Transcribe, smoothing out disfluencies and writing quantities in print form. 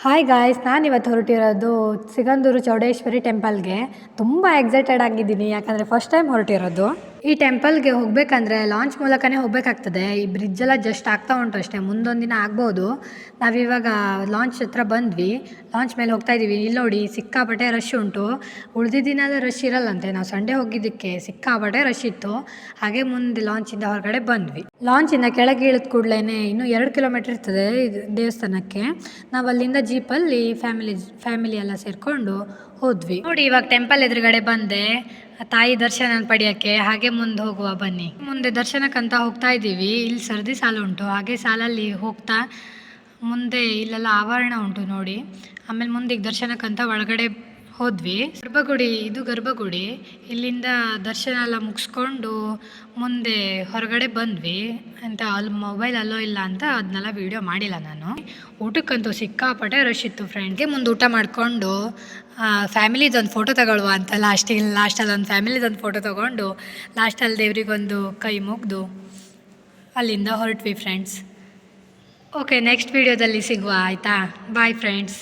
Hi guys, ನಾನಿವತ್ತು ಹೊರಟಿರೋದು ಸಿಗಂದೂರು ಚೌಡೇಶ್ವರಿ ಟೆಂಪಲ್ಗೆ. ತುಂಬ ಎಕ್ಸೈಟೆಡ್ ಆಗಿದ್ದೀನಿ, ಯಾಕಂದರೆ ಫಸ್ಟ್ ಟೈಮ್ ಹೊರಟಿರೋದು. ಈ ಟೆಂಪಲ್ಗೆ ಹೋಗಬೇಕಂದ್ರೆ ಲಾಂಚ್ ಮೂಲಕನೇ ಹೋಗಬೇಕಾಗ್ತದೆ. ಈ ಬ್ರಿಡ್ಜೆಲ್ಲ ಜಸ್ಟ್ ಆಗ್ತಾ ಉಂಟು ಅಷ್ಟೇ, ಮುಂದೊಂದು ದಿನ ಆಗ್ಬೋದು. ನಾವಿವಾಗ ಲಾಂಚ್ ಹತ್ರ ಬಂದ್ವಿ, ಲಾಂಚ್ ಮೇಲೆ ಹೋಗ್ತಾ ಇದ್ದೀವಿ. ಇಲ್ಲಿ ನೋಡಿ, ಸಿಕ್ಕಾಪಟ್ಟೆ ರಶ್ ಉಂಟು. ಉಳಿದ ದಿನ ರಶ್ ಇರಲ್ಲಂತೆ, ನಾವು ಸಂಡೇ ಹೋಗಿದ್ದಕ್ಕೆ ಸಿಕ್ಕಾಪಟ್ಟೆ ರಶ್ ಇತ್ತು. ಹಾಗೆ ಮುಂದೆ ಲಾಂಚಿಂದ ಹೊರಗಡೆ ಬಂದ್ವಿ. ಲಾಂಚಿಂದ ಕೆಳಗೆ ಇಳಿದ ಕೂಡಲೇ ಇನ್ನೂ 2 ಕಿಲೋಮೀಟರ್ ಇರ್ತದೆ ದೇವಸ್ಥಾನಕ್ಕೆ. ನಾವು ಅಲ್ಲಿಂದ ಜೀಪಲ್ಲಿ ಫ್ಯಾಮಿಲಿ ಎಲ್ಲ ಸೇರಿಕೊಂಡು ಹೋದ್ವಿ. ನೋಡಿ, ಇವಾಗ ಟೆಂಪಲ್ ಎದುರುಗಡೆ ಬಂದೆ ತಾಯಿ ದರ್ಶನ ಪಡೆಯೋಕ್ಕೆ. ಹಾಗೆ ಮುಂದೆ ಹೋಗುವ ಬನ್ನಿ. ಮುಂದೆ ದರ್ಶನಕ್ಕಂತ ಹೋಗ್ತಾ ಇದ್ದೀವಿ. ಇಲ್ಲಿ ಸರದಿ ಸಾಲು ಉಂಟು, ಹಾಗೆ ಸಾಲಲ್ಲಿ ಹೋಗ್ತಾ ಮುಂದೆ ಇಲ್ಲೆಲ್ಲ ಆವರಣ ಉಂಟು ನೋಡಿ. ಆಮೇಲೆ ಮುಂದೆ ಈಗ ದರ್ಶನಕ್ಕಂತ ಒಳಗಡೆ ಹೋದ್ವಿ. ಇದು ಗರ್ಭಗುಡಿ. ಇಲ್ಲಿಂದ ದರ್ಶನ ಎಲ್ಲ ಮುಗಿಸ್ಕೊಂಡು ಮುಂದೆ ಹೊರಗಡೆ ಬಂದ್ವಿ. ಅಂತ ಅಲ್ಲಿ ಮೊಬೈಲ್ ಅಲ್ಲೋ ಇಲ್ಲ ಅಂತ ಅದನ್ನೆಲ್ಲ ವೀಡಿಯೋ ಮಾಡಿಲ್ಲ ನಾನು. ಊಟಕ್ಕಂತೂ ಸಿಕ್ಕಾಪಟ್ಟೆ ರಶ್ ಇತ್ತು ಫ್ರೆಂಡ್ಗೆ. ಮುಂದೆ ಊಟ ಮಾಡಿಕೊಂಡು ಫ್ಯಾಮಿಲಿದೊಂದು ಫೋಟೋ ತಗೊಳ್ಳುವ ಅಂತ ಲಾಸ್ಟಲ್ಲಿ ಒಂದು ಫ್ಯಾಮಿಲಿದೊಂದು ಫೋಟೋ ತೊಗೊಂಡು ಲಾಸ್ಟಲ್ಲಿ ದೇವರಿಗೊಂದು ಕೈ ಮುಗಿದು ಅಲ್ಲಿಂದ ಹೊರಟ್ವಿ ಫ್ರೆಂಡ್ಸ್. ಓಕೆ, ನೆಕ್ಸ್ಟ್ ವೀಡಿಯೋದಲ್ಲಿ ಸಿಗುವ ಆಯಿತಾ? Bye friends.